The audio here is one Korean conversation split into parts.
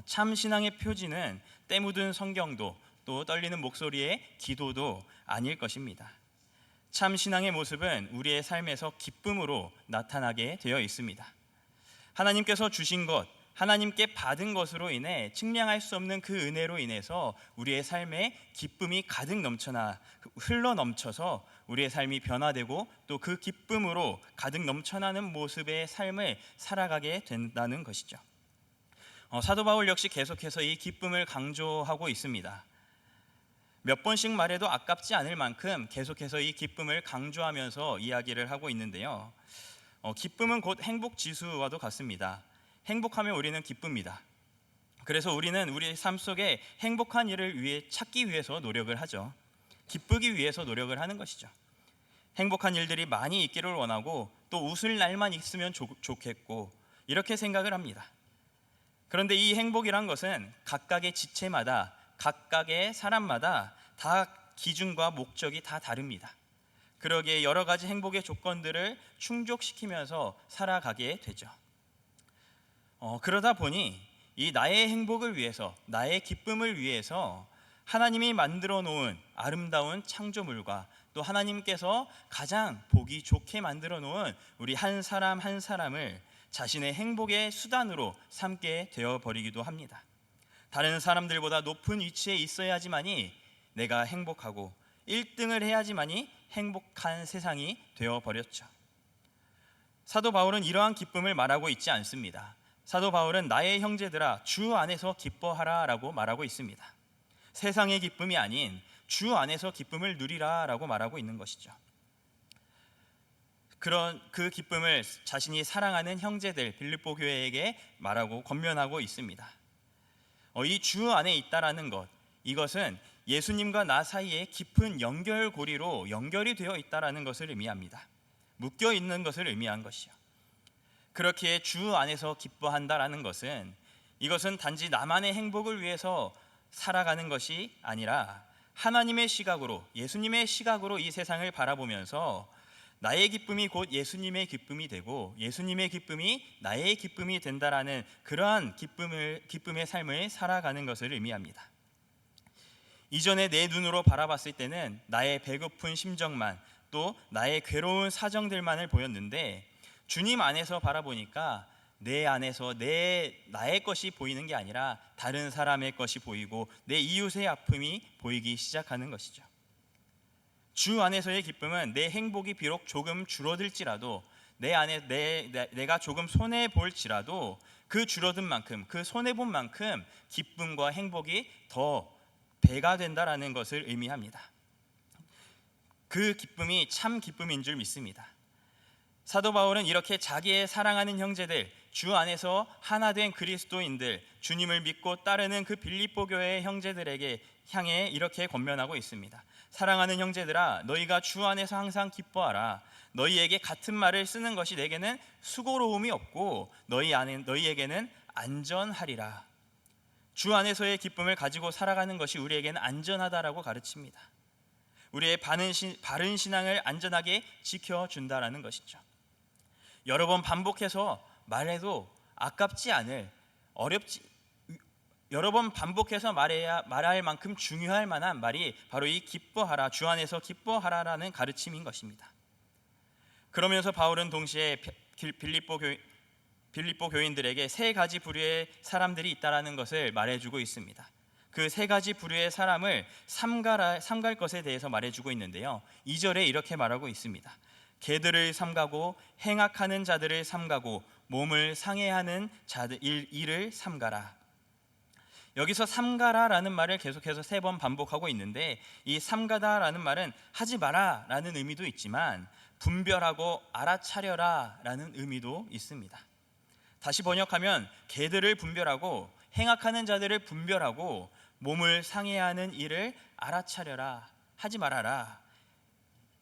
참 신앙의 표지는 때 묻은 성경도 또 떨리는 목소리의 기도도 아닐 것입니다. 참 신앙의 모습은 우리의 삶에서 기쁨으로 나타나게 되어 있습니다. 하나님께서 주신 것, 하나님께 받은 것으로 인해 측량할 수 없는 그 은혜로 인해서 우리의 삶에 기쁨이 가득 흘러 넘쳐서 우리의 삶이 변화되고 또 그 기쁨으로 가득 넘쳐나는 모습의 삶을 살아가게 된다는 것이죠. 사도 바울 역시 계속해서 이 기쁨을 강조하고 있습니다. 몇 번씩 말해도 아깝지 않을 만큼 계속해서 이 기쁨을 강조하면서 이야기를 하고 있는데요. 기쁨은 곧 행복 지수와도 같습니다. 행복하면 우리는 기쁩니다. 그래서 우리는 우리 삶 속에 행복한 일을 찾기 위해서 노력을 하죠. 기쁘기 위해서 노력을 하는 것이죠. 행복한 일들이 많이 있기를 원하고 또 웃을 날만 있으면 좋겠고 이렇게 생각을 합니다. 그런데 이 행복이란 것은 각각의 지체마다 각각의 사람마다 다 기준과 목적이 다 다릅니다. 그러기에 여러 가지 행복의 조건들을 충족시키면서 살아가게 되죠. 그러다 보니 이 나의 행복을 위해서, 나의 기쁨을 위해서 하나님이 만들어 놓은 아름다운 창조물과 또 하나님께서 가장 보기 좋게 만들어 놓은 우리 한 사람 한 사람을 자신의 행복의 수단으로 삼게 되어버리기도 합니다. 다른 사람들보다 높은 위치에 있어야지만이 내가 행복하고 1등을 해야지만이 행복한 세상이 되어버렸죠. 사도 바울은 이러한 기쁨을 말하고 있지 않습니다. 사도 바울은 나의 형제들아 주 안에서 기뻐하라 라고 말하고 있습니다. 세상의 기쁨이 아닌 주 안에서 기쁨을 누리라 라고 말하고 있는 것이죠. 그런 그 기쁨을 자신이 사랑하는 형제들 빌립보 교회에게 말하고 권면하고 있습니다. 이 주 안에 있다라는 것, 이것은 예수님과 나 사이에 깊은 연결고리로 연결이 되어 있다라는 것을 의미합니다. 묶여 있는 것을 의미한 것이요. 그렇게 주 안에서 기뻐한다라는 것은 이것은 단지 나만의 행복을 위해서 살아가는 것이 아니라 하나님의 시각으로, 예수님의 시각으로 이 세상을 바라보면서 나의 기쁨이 곧 예수님의 기쁨이 되고 예수님의 기쁨이 나의 기쁨이 된다라는 그러한 기쁨의 삶을 살아가는 것을 의미합니다. 이전에 내 눈으로 바라봤을 때는 나의 배고픈 심정만 또 나의 괴로운 사정들만을 보였는데 주님 안에서 바라보니까 내 안에서 나의 것이 보이는 게 아니라 다른 사람의 것이 보이고 내 이웃의 아픔이 보이기 시작하는 것이죠. 주 안에서의 기쁨은 내 행복이 비록 조금 줄어들지라도 내 안에 내가 조금 손해 볼지라도 그 줄어든 만큼, 그 손해 본 만큼 기쁨과 행복이 더 배가 된다라는 것을 의미합니다. 그 기쁨이 참 기쁨인 줄 믿습니다. 사도 바울은 이렇게 자기의 사랑하는 형제들, 주 안에서 하나 된 그리스도인들, 주님을 믿고 따르는 그 빌립보 교회의 형제들에게 향해 이렇게 권면하고 있습니다. 사랑하는 형제들아, 너희가 주 안에서 항상 기뻐하라. 너희에게 같은 말을 쓰는 것이 내게는 수고로움이 없고 너희에게는 안전하리라. 주 안에서의 기쁨을 가지고 살아가는 것이 우리에게는 안전하다라고 가르칩니다. 우리의 바른 신앙을 안전하게 지켜준다라는 것이죠. 여러 번 반복해서 말해도 아깝지 않을 여러 번 반복해서 말할 만큼 중요할 만한 말이 바로 이 기뻐하라, 주 안에서 기뻐하라라는 가르침인 것입니다. 그러면서 바울은 동시에 빌립보 교인들에게 세 가지 부류의 사람들이 있다라는 것을 말해주고 있습니다. 그 세 가지 부류의 사람을 삼갈 것에 대해서 말해주고 있는데요. 2절에 이렇게 말하고 있습니다. 개들을 삼가고 행악하는 자들을 삼가고 몸을 상해하는 일을 삼가라. 여기서 삼가라라는 말을 계속해서 3번 반복하고 있는데 이 삼가다라는 말은 하지 마라라는 의미도 있지만 분별하고 알아차려라라는 의미도 있습니다. 다시 번역하면 개들을 분별하고 행악하는 자들을 분별하고 몸을 상해하는 일을 알아차려라, 하지 말아라.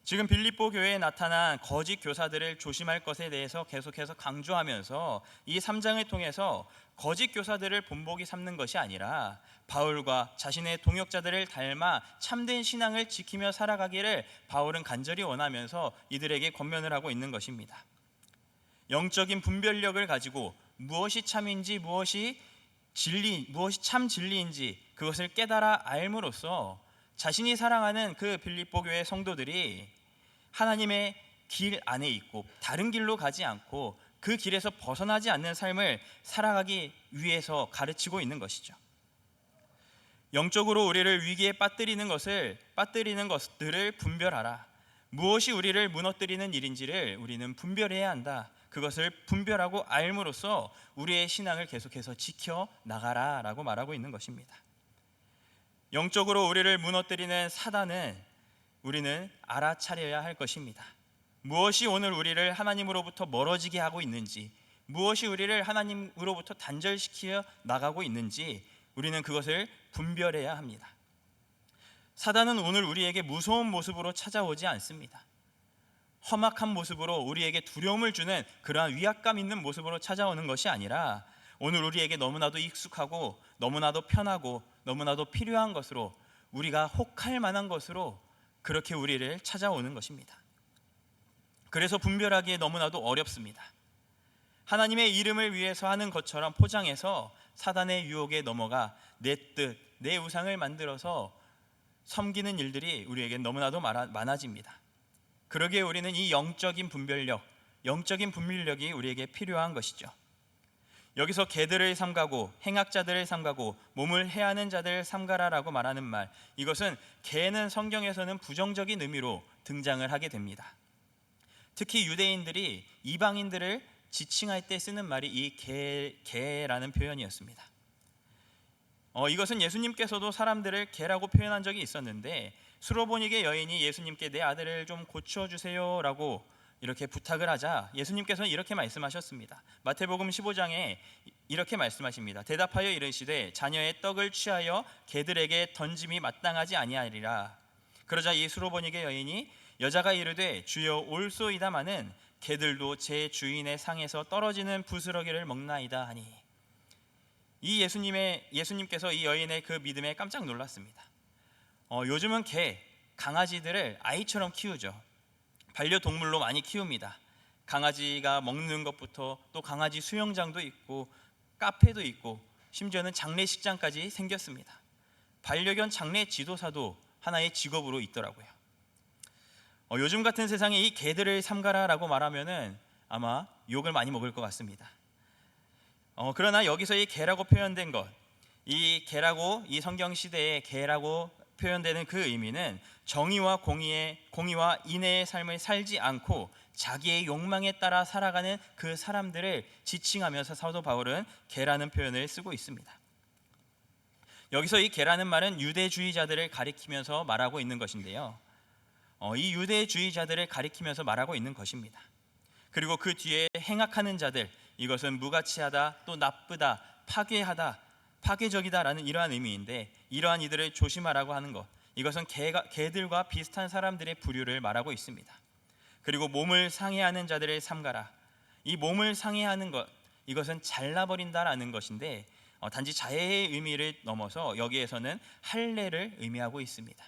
지금 빌립보 교회에 나타난 거짓 교사들을 조심할 것에 대해서 계속해서 강조하면서 이 3장을 통해서 거짓 교사들을 본보기 삼는 것이 아니라 바울과 자신의 동역자들을 닮아 참된 신앙을 지키며 살아가기를 바울은 간절히 원하면서 이들에게 권면을 하고 있는 것입니다. 영적인 분별력을 가지고 무엇이 참인지 무엇이 무엇이 참 진리인지 그것을 깨달아 알므로써 자신이 사랑하는 그 빌립보 교회 성도들이 하나님의 길 안에 있고 다른 길로 가지 않고 그 길에서 벗어나지 않는 삶을 살아가기 위해서 가르치고 있는 것이죠. 영적으로 우리를 위기에 빠뜨리는 것들을 분별하라. 무엇이 우리를 무너뜨리는 일인지를 우리는 분별해야 한다. 그것을 분별하고 알므로써 우리의 신앙을 계속해서 지켜 나가라라고 말하고 있는 것입니다. 영적으로 우리를 무너뜨리는 사단은 우리는 알아차려야 할 것입니다. 무엇이 오늘 우리를 하나님으로부터 멀어지게 하고 있는지, 무엇이 우리를 하나님으로부터 단절시켜 나가고 있는지 우리는 그것을 분별해야 합니다. 사단은 오늘 우리에게 무서운 모습으로 찾아오지 않습니다. 험악한 모습으로 우리에게 두려움을 주는 그러한 위압감 있는 모습으로 찾아오는 것이 아니라 오늘 우리에게 너무나도 익숙하고 너무나도 편하고 너무나도 필요한 것으로, 우리가 혹할 만한 것으로 그렇게 우리를 찾아오는 것입니다. 그래서 분별하기에 너무나도 어렵습니다. 하나님의 이름을 위해서 하는 것처럼 포장해서 사단의 유혹에 넘어가 내 뜻, 내 우상을 만들어서 섬기는 일들이 우리에게 너무나도 많아집니다. 그러기에 우리는 이 영적인 분별력이 우리에게 필요한 것이죠. 여기서 개들을 삼가고 행악자들을 삼가고 몸을 해하는 자들을 삼가라라고 말하는 말, 이것은 개는 성경에서는 부정적인 의미로 등장을 하게 됩니다. 특히 유대인들이 이방인들을 지칭할 때 쓰는 말이 이 개라는 표현이었습니다. 이것은 예수님께서도 사람들을 개라고 표현한 적이 있었는데, 수로보니게 여인이 예수님께 내 아들을 좀 고쳐주세요 라고 이렇게 부탁을 하자 예수님께서는 이렇게 말씀하셨습니다. 마태복음 15장에 이렇게 말씀하십니다. 대답하여 이르시되 자녀의 떡을 취하여 개들에게 던짐이 마땅하지 아니하리라. 그러자 이 수로보니게 여인이 여자가 이르되 주여 올소이다마는 개들도 제 주인의 상에서 떨어지는 부스러기를 먹나이다 하니, 이 예수님께서 이 여인의 그 믿음에 깜짝 놀랐습니다. 요즘은 강아지들을 아이처럼 키우죠. 반려동물로 많이 키웁니다. 강아지가 먹는 것부터 또 강아지 수영장도 있고 카페도 있고 심지어는 장례식장까지 생겼습니다. 반려견 장례 지도사도 하나의 직업으로 있더라고요. 요즘 같은 세상에 이 개들을 삼가라라고 말하면은 아마 욕을 많이 먹을 것 같습니다. 그러나 여기서 이 개라고 표현된 것, 이 성경 시대에 개라고 표현되는 그 의미는 정의와 공의와 인애의 삶을 살지 않고 자기의 욕망에 따라 살아가는 그 사람들을 지칭하면서 사도 바울은 개라는 표현을 쓰고 있습니다. 여기서 이 개라는 말은 유대주의자들을 가리키면서 말하고 있는 것인데요, 이 유대주의자들을 가리키면서 말하고 있는 것입니다. 그리고 그 뒤에 행악하는 자들, 이것은 무가치하다, 또 나쁘다, 파괴하다, 파괴적이다라는 이러한 의미인데, 이러한 이들을 조심하라고 하는 것, 이것은 개들과 비슷한 사람들의 부류를 말하고 있습니다. 그리고 몸을 상해하는 자들을 삼가라. 이 몸을 상해하는 것, 이것은 잘라버린다라는 것인데 단지 자해의 의미를 넘어서 여기에서는 할례를 의미하고 있습니다.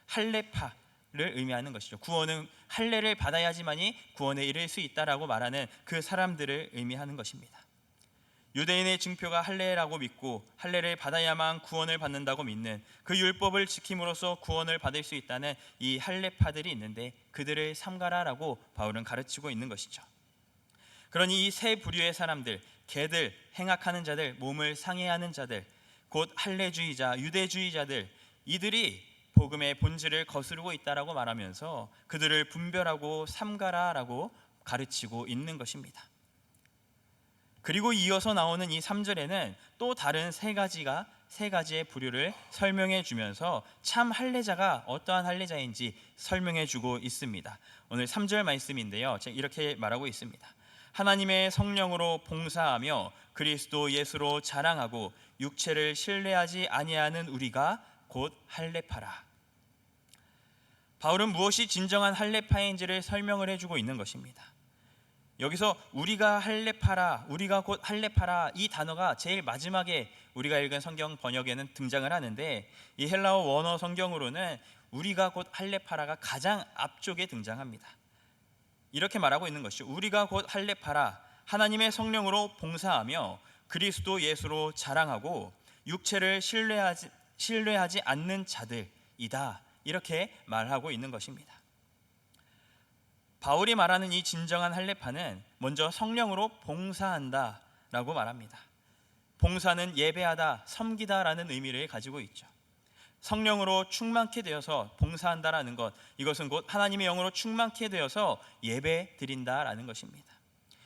할례파를 의미하는 것이죠. 구원은 할례를 받아야지만이 구원에 이를 수 있다라고 말하는 그 사람들을 의미하는 것입니다. 유대인의 증표가 할례라고 믿고 할례를 받아야만 구원을 받는다고 믿는 그 율법을 지킴으로써 구원을 받을 수 있다는 이 할례파들이 있는데, 그들을 삼가라라고 바울은 가르치고 있는 것이죠. 그러니 이 세 부류의 사람들, 개들, 행악하는 자들, 몸을 상해하는 자들, 곧 할례주의자, 유대주의자들, 이들이 복음의 본질을 거스르고 있다라고 말하면서 그들을 분별하고 삼가라라고 가르치고 있는 것입니다. 그리고 이어서 나오는 이 3절에는 또 다른 세 가지의 부류를 설명해 주면서 참 할례자가 어떠한 할례자인지 설명해 주고 있습니다. 오늘 3절 말씀인데요, 이렇게 말하고 있습니다. 하나님의 성령으로 봉사하며 그리스도 예수로 자랑하고 육체를 신뢰하지 아니하는 우리가 곧 할례파라. 바울은 무엇이 진정한 할례파인지를 설명을 해주고 있는 것입니다. 여기서 우리가 할례파라, 우리가 곧 할례파라, 이 단어가 제일 마지막에 우리가 읽은 성경 번역에는 등장을 하는데, 이 헬라어 원어 성경으로는 우리가 곧 할례파라가 가장 앞쪽에 등장합니다. 이렇게 말하고 있는 것이죠. 우리가 곧 할례파라, 하나님의 성령으로 봉사하며 그리스도 예수로 자랑하고 육체를 신뢰하지 않는 자들이다, 이렇게 말하고 있는 것입니다. 바울이 말하는 이 진정한 할례파는 먼저 성령으로 봉사한다 라고 말합니다. 봉사는 예배하다, 섬기다라는 의미를 가지고 있죠. 성령으로 충만케 되어서 봉사한다라는 것, 이것은 곧 하나님의 영으로 충만케 되어서 예배 드린다라는 것입니다.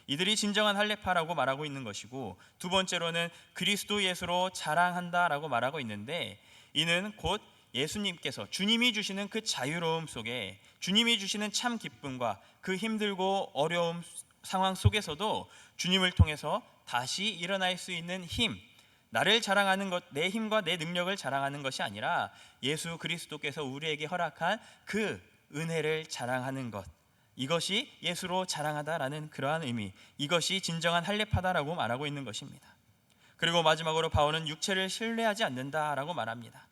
이들이 진정한 할례파라고 말하고 있는 것이고, 두 번째로는 그리스도 예수로 자랑한다라고 말하고 있는데, 이는 곧 예수님께서 주님이 주시는 그 자유로움 속에, 주님이 주시는 참 기쁨과 그 힘들고 어려움 상황 속에서도 주님을 통해서 다시 일어날 수 있는 힘, 나를 자랑하는 것, 내 힘과 내 능력을 자랑하는 것이 아니라 예수 그리스도께서 우리에게 허락한 그 은혜를 자랑하는 것, 이것이 예수로 자랑하다라는 그러한 의미, 이것이 진정한 할례파다라고 말하고 있는 것입니다. 그리고 마지막으로 바울은 육체를 신뢰하지 않는다라고 말합니다.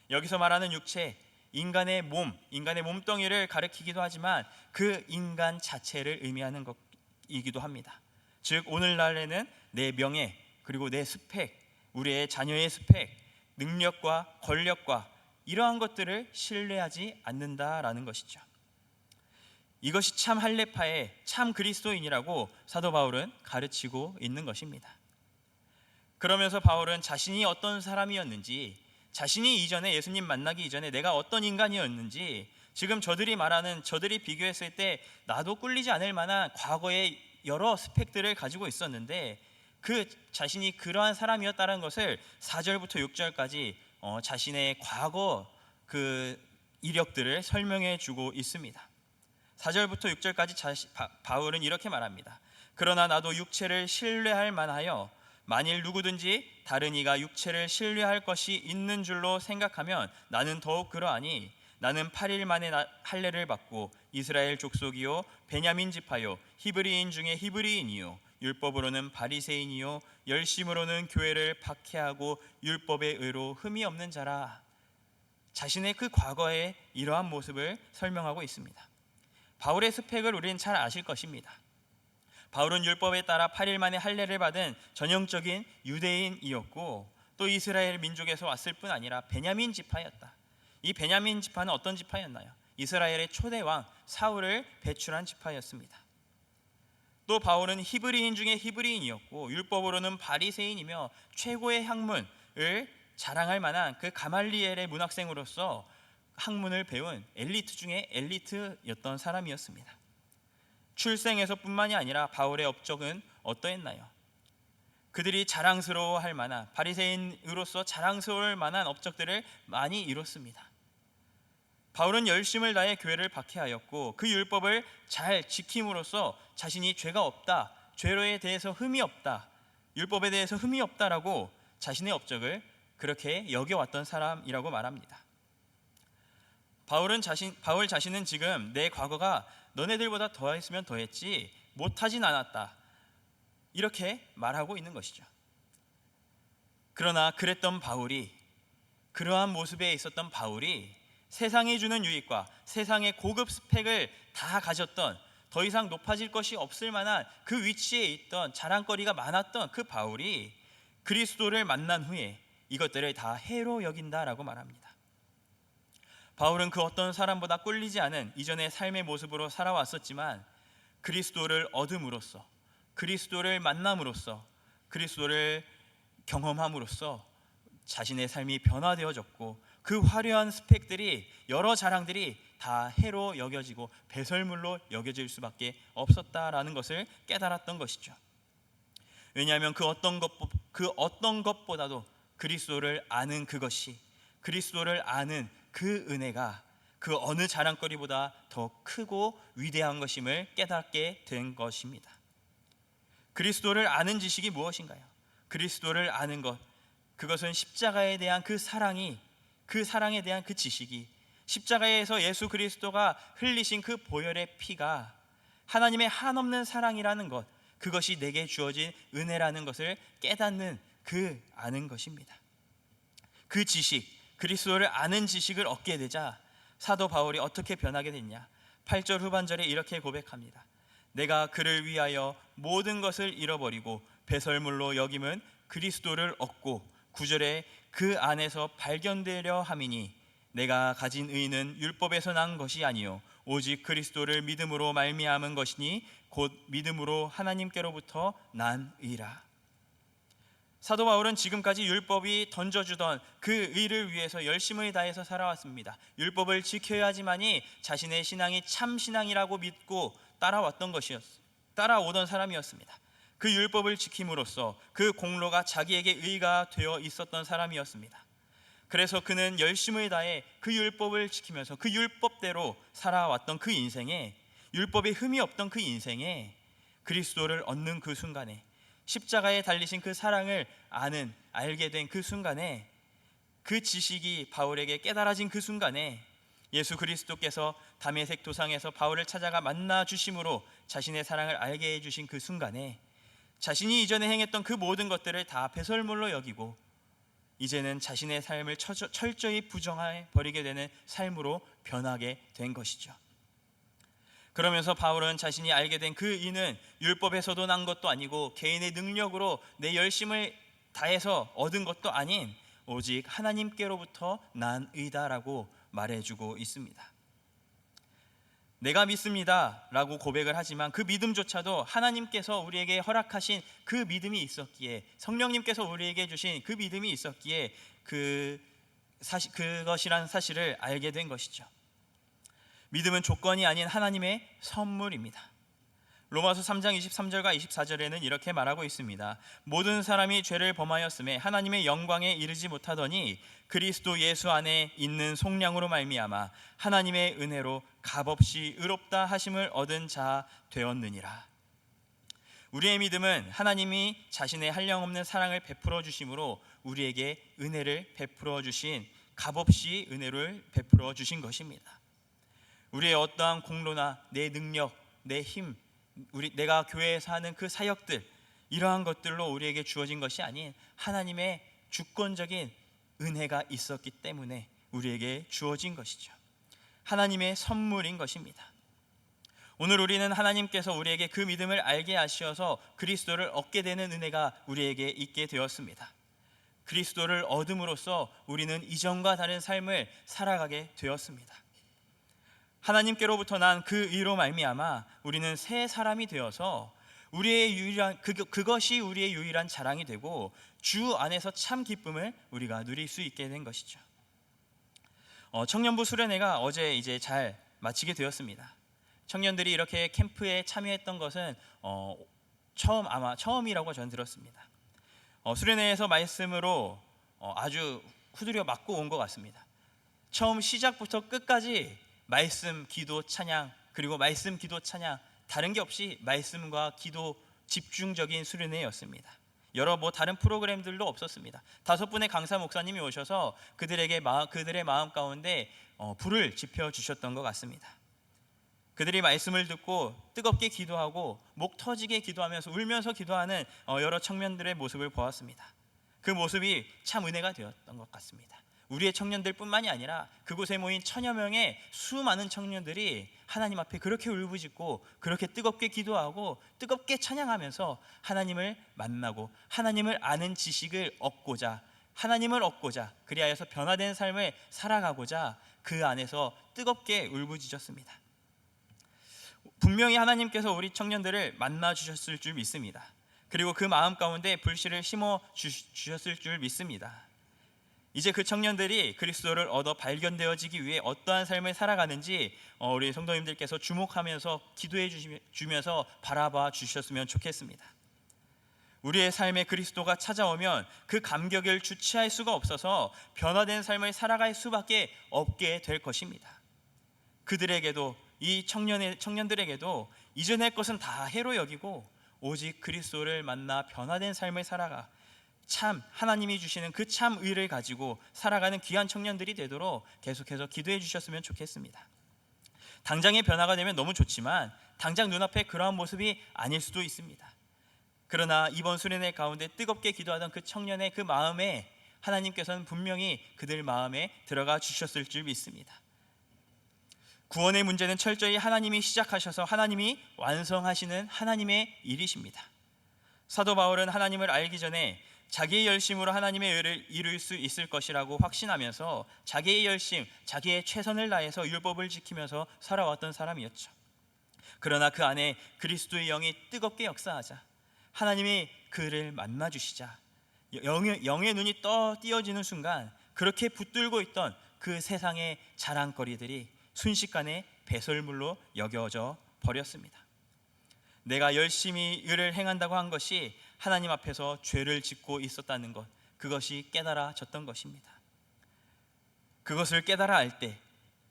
여기서 말하는 육체, 인간의 몸뚱이를 가리키기도 하지만 그 인간 자체를 의미하는 것이기도 합니다. 즉 오늘날에는 내 명예, 그리고 내 스펙, 우리의 자녀의 스펙, 능력과 권력과 이러한 것들을 신뢰하지 않는다라는 것이죠. 이것이 참 할례파의 참 그리스도인이라고 사도 바울은 가르치고 있는 것입니다. 그러면서 바울은 자신이 어떤 사람이었는지, 자신이 이전에 예수님 만나기 이전에 내가 어떤 인간이었는지, 지금 저들이 비교했을 때 나도 꿀리지 않을 만한 과거의 여러 스펙들을 가지고 있었는데, 그 자신이 그러한 사람이었다는 것을 4절부터 6절까지 자신의 과거 그 이력들을 설명해 주고 있습니다. 4절부터 6절까지 바울은 이렇게 말합니다. 그러나 나도 육체를 신뢰할 만하여 만일 누구든지 다른 이가 육체를 신뢰할 것이 있는 줄로 생각하면 나는 더욱 그러하니, 나는 8일 만에 할례를 받고 이스라엘 족속이요 베냐민 지파요 히브리인 중에 히브리인이요 율법으로는 바리새인이요 열심으로는 교회를 박해하고 율법의 의로 흠이 없는 자라. 자신의 그 과거의 이러한 모습을 설명하고 있습니다. 바울의 스펙을 우리는 잘 아실 것입니다. 바울은 율법에 따라 8일 만에 할례를 받은 전형적인 유대인이었고, 또 이스라엘 민족에서 왔을 뿐 아니라 베냐민 지파였다. 이 베냐민 지파는 어떤 지파였나요? 이스라엘의 초대 왕 사울을 배출한 지파였습니다. 또 바울은 히브리인 중에 히브리인이었고, 율법으로는 바리새인이며 최고의 학문을 자랑할 만한 그 가말리엘의 문학생으로서 학문을 배운 엘리트 중에 엘리트였던 사람이었습니다. 출생에서뿐만이 아니라 바울의 업적은 어떠했나요? 그들이 자랑스러워할 만한, 바리새인으로서 자랑스러울 만한 업적들을 많이 이뤘습니다. 바울은 열심을 다해 교회를 박해하였고, 그 율법을 잘 지킴으로써 자신이 죄가 없다, 죄로에 대해서 흠이 없다, 율법에 대해서 흠이 없다라고 자신의 업적을 그렇게 여겨왔던 사람이라고 말합니다. 바울 자신은 지금 내 과거가 너네들보다 더했으면 더했지 못하진 않았다, 이렇게 말하고 있는 것이죠. 그러나 그랬던 바울이, 그러한 모습에 있었던 바울이 세상이 주는 유익과 세상의 고급 스펙을 다 가졌던, 더 이상 높아질 것이 없을 만한 그 위치에 있던, 자랑거리가 많았던 그 바울이 그리스도를 만난 후에 이것들을 다 해로 여긴다라고 말합니다. 바울은 그 어떤 사람보다 꿀리지 않은 이전의 삶의 모습으로 살아왔었지만, 그리스도를 얻음으로써, 그리스도를 만남으로써, 그리스도를 경험함으로써 자신의 삶이 변화되어졌고, 그 화려한 스펙들이, 여러 자랑들이 다 해로 여겨지고 배설물로 여겨질 수밖에 없었다라는 것을 깨달았던 것이죠. 왜냐하면 그 어떤 것보다도 그리스도를 아는 그것이, 그리스도를 아는 그 은혜가 그 어느 자랑거리보다 더 크고 위대한 것임을 깨닫게 된 것입니다. 그리스도를 아는 지식이 무엇인가요? 그리스도를 아는 것, 그것은 십자가에 대한 그 사랑에 대한 그 지식이, 십자가에서 예수 그리스도가 흘리신 그 보혈의 피가 하나님의 한없는 사랑이라는 것, 그것이 내게 주어진 은혜라는 것을 깨닫는 그 아는 것입니다. 그 지식, 그리스도를 아는 지식을 얻게 되자 사도 바울이 어떻게 변하게 됐냐? 8절 후반절에 이렇게 고백합니다. 내가 그를 위하여 모든 것을 잃어버리고 배설물로 여김은 그리스도를 얻고 9절에 그 안에서 발견되려 함이니 내가 가진 의는 율법에서 난 것이 아니요 오직 그리스도를 믿음으로 말미암은 것이니 곧 믿음으로 하나님께로부터 난 의라. 사도 바울은 지금까지 율법이 던져주던 그 의를 위해서 열심을 다해서 살아왔습니다. 율법을 지켜야지만이 자신의 신앙이 참 신앙이라고 믿고 따라오던 사람이었습니다. 그 율법을 지킴으로써 그 공로가 자기에게 의가 되어 있었던 사람이었습니다. 그래서 그는 열심을 다해 그 율법을 지키면서 그 율법대로 살아왔던 그 인생에, 율법에 흠이 없던 그 인생에 그리스도를 얻는 그 순간에, 십자가에 달리신 그 사랑을 알게 된 그 순간에, 그 지식이 바울에게 깨달아진 그 순간에 예수 그리스도께서 다메섹 도상에서 바울을 찾아가 만나 주심으로 자신의 사랑을 알게 해주신 그 순간에 자신이 이전에 행했던 그 모든 것들을 다 배설물로 여기고 이제는 자신의 삶을 철저히 부정해 버리게 되는 삶으로 변하게 된 것이죠. 그러면서 바울은 자신이 알게 된 그 의는 율법에서도 난 것도 아니고 개인의 능력으로 내 열심을 다해서 얻은 것도 아닌 오직 하나님께로부터 난 의다라고 말해주고 있습니다. 내가 믿습니다 라고 고백을 하지만 그 믿음조차도 하나님께서 우리에게 허락하신 그 믿음이 있었기에, 성령님께서 우리에게 주신 그 믿음이 있었기에 그것이란 사실을 알게 된 것이죠. 믿음은 조건이 아닌 하나님의 선물입니다. 로마서 3장 23절과 24절에는 이렇게 말하고 있습니다. 모든 사람이 죄를 범하였음에 하나님의 영광에 이르지 못하더니 그리스도 예수 안에 있는 속량으로 말미암아 하나님의 은혜로 값없이 의롭다 하심을 얻은 자 되었느니라. 우리의 믿음은 하나님이 자신의 한량없는 사랑을 베풀어 주심으로 우리에게 은혜를 베풀어 주신, 값없이 은혜를 베풀어 주신 것입니다. 우리의 어떠한 공로나 내 능력, 내 힘, 내가 교회에서 하는 그 사역들, 이러한 것들로 우리에게 주어진 것이 아닌 하나님의 주권적인 은혜가 있었기 때문에 우리에게 주어진 것이죠. 하나님의 선물인 것입니다. 오늘 우리는 하나님께서 우리에게 그 믿음을 알게 하셔서 그리스도를 얻게 되는 은혜가 우리에게 있게 되었습니다. 그리스도를 얻음으로써 우리는 이전과 다른 삶을 살아가게 되었습니다. 하나님께로부터 난 그 의로 말미암아 우리는 새 사람이 되어서 그것이 우리의 유일한 자랑이 되고 주 안에서 참 기쁨을 우리가 누릴 수 있게 된 것이죠. 청년부 수련회가 어제 이제 잘 마치게 되었습니다. 청년들이 이렇게 캠프에 참여했던 것은 처음이라고 저는 들었습니다. 수련회에서 말씀으로 아주 후드려 맞고 온 것 같습니다. 처음 시작부터 끝까지 말씀, 기도, 찬양, 그리고 말씀, 기도, 찬양, 다른 게 없이 말씀과 기도 집중적인 수련회였습니다. 여러 다른 프로그램들도 없었습니다. 5분의 강사 목사님이 오셔서 그들의 마음 가운데 불을 지펴 주셨던 것 같습니다. 그들이 말씀을 듣고 뜨겁게 기도하고 목 터지게 기도하면서 울면서 기도하는 여러 청년들의 모습을 보았습니다. 그 모습이 참 은혜가 되었던 것 같습니다. 우리의 청년들뿐만이 아니라 그곳에 모인 1000여 명의 수많은 청년들이 하나님 앞에 그렇게 울부짖고 그렇게 뜨겁게 기도하고 뜨겁게 찬양하면서 하나님을 만나고 하나님을 아는 지식을 얻고자, 하나님을 얻고자, 그리하여서 변화된 삶을 살아가고자 그 안에서 뜨겁게 울부짖었습니다. 분명히 하나님께서 우리 청년들을 만나 주셨을 줄 믿습니다. 그리고 그 마음 가운데 불씨를 심어 주셨을 줄 믿습니다. 이제 그 청년들이 그리스도를 얻어 발견되어지기 위해 어떠한 삶을 살아가는지 우리 성도님들께서 주목하면서 기도해 주면서 바라봐 주셨으면 좋겠습니다. 우리의 삶에 그리스도가 찾아오면 그 감격을 주체할 수가 없어서 변화된 삶을 살아갈 수밖에 없게 될 것입니다. 그들에게도, 이 청년들에게도 이전의 것은 다 해로 여기고 오직 그리스도를 만나 변화된 삶을 살아가 참 하나님이 주시는 그 참 의를 가지고 살아가는 귀한 청년들이 되도록 계속해서 기도해 주셨으면 좋겠습니다. 당장의 변화가 되면 너무 좋지만 당장 눈앞에 그러한 모습이 아닐 수도 있습니다. 그러나 이번 수련회 가운데 뜨겁게 기도하던 그 청년의 그 마음에 하나님께서는 분명히 그들 마음에 들어가 주셨을 줄 믿습니다. 구원의 문제는 철저히 하나님이 시작하셔서 하나님이 완성하시는 하나님의 일이십니다. 사도 바울은 하나님을 알기 전에 자기의 열심으로 하나님의 의를 이룰 수 있을 것이라고 확신하면서 자기의 열심, 자기의 최선을 다해서 율법을 지키면서 살아왔던 사람이었죠. 그러나 그 안에 그리스도의 영이 뜨겁게 역사하자 하나님이 그를 만나주시자 영의 눈이 띄어지는 순간 그렇게 붙들고 있던 그 세상의 자랑거리들이 순식간에 배설물로 여겨져 버렸습니다. 내가 열심히 의를 행한다고 한 것이 하나님 앞에서 죄를 짓고 있었다는 것, 그것이 깨달아졌던 것입니다. 그것을 깨달아 알 때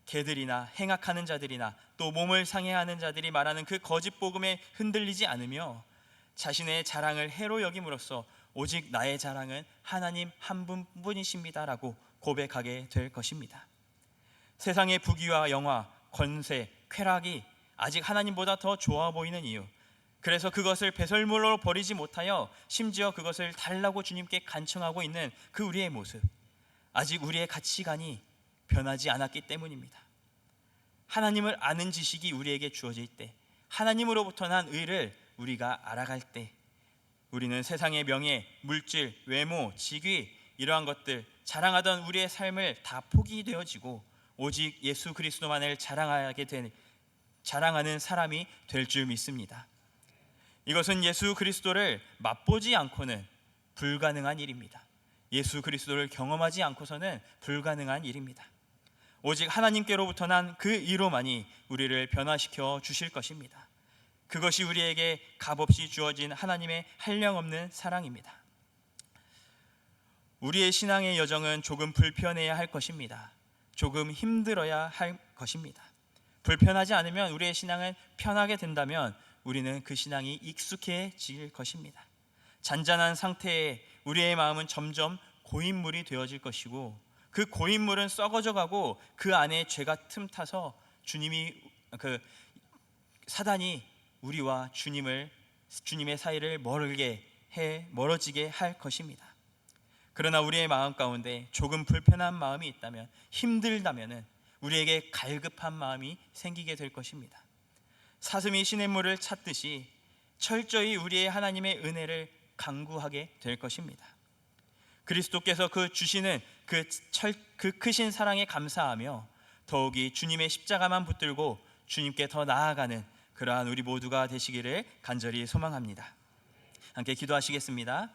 개들이나 행악하는 자들이나 또 몸을 상해하는 자들이 말하는 그 거짓 복음에 흔들리지 않으며 자신의 자랑을 해로 여김으로써 오직 나의 자랑은 하나님 한 분뿐이십니다라고 고백하게 될 것입니다. 세상의 부귀와 영화, 권세, 쾌락이 아직 하나님보다 더 좋아 보이는 이유, 그래서 그것을 배설물로 버리지 못하여 심지어 그것을 달라고 주님께 간청하고 있는 그 우리의 모습, 아직 우리의 가치관이 변하지 않았기 때문입니다. 하나님을 아는 지식이 우리에게 주어질 때, 하나님으로부터 난 의를 우리가 알아갈 때, 우리는 세상의 명예, 물질, 외모, 직위 이러한 것들 자랑하던 우리의 삶을 다 포기되어지고 오직 예수 그리스도만을 자랑하는 사람이 될 줄 믿습니다. 이것은 예수 그리스도를 맛보지 않고는 불가능한 일입니다. 예수 그리스도를 경험하지 않고서는 불가능한 일입니다. 오직 하나님께로부터 난 그 의로만이 우리를 변화시켜 주실 것입니다. 그것이 우리에게 값없이 주어진 하나님의 한량없는 사랑입니다. 우리의 신앙의 여정은 조금 불편해야 할 것입니다. 조금 힘들어야 할 것입니다. 불편하지 않으면 우리의 신앙은 편하게 된다면 우리는 그 신앙이 익숙해질 것입니다. 잔잔한 상태에 우리의 마음은 점점 고인물이 되어질 것이고 그 고인물은 썩어져 가고 그 안에 죄가 틈타서 사단이 우리와 주님의 사이를 멀어지게 할 것입니다. 그러나 우리의 마음 가운데 조금 불편한 마음이 있다면, 힘들다면 우리에게 갈급한 마음이 생기게 될 것입니다. 사슴이 시냇물을 찾듯이 철저히 우리의 하나님의 은혜를 간구하게 될 것입니다. 그리스도께서 그 주시는 그 크신 사랑에 감사하며 더욱이 주님의 십자가만 붙들고 주님께 더 나아가는 그러한 우리 모두가 되시기를 간절히 소망합니다. 함께 기도하시겠습니다.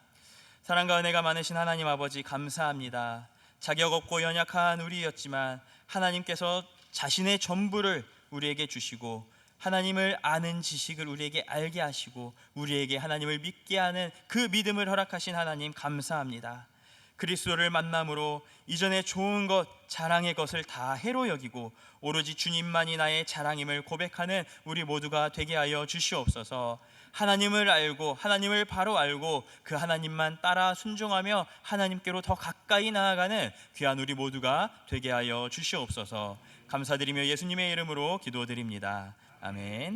사랑과 은혜가 많으신 하나님 아버지, 감사합니다. 자격 없고 연약한 우리였지만 하나님께서 자신의 전부를 우리에게 주시고 하나님을 아는 지식을 우리에게 알게 하시고 우리에게 하나님을 믿게 하는 그 믿음을 허락하신 하나님, 감사합니다. 그리스도를 만남으로 이전에 좋은 것, 자랑의 것을 다 해로 여기고 오로지 주님만이 나의 자랑임을 고백하는 우리 모두가 되게 하여 주시옵소서. 하나님을 알고 하나님을 바로 알고 그 하나님만 따라 순종하며 하나님께로 더 가까이 나아가는 귀한 우리 모두가 되게 하여 주시옵소서. 감사드리며 예수님의 이름으로 기도드립니다. 아멘.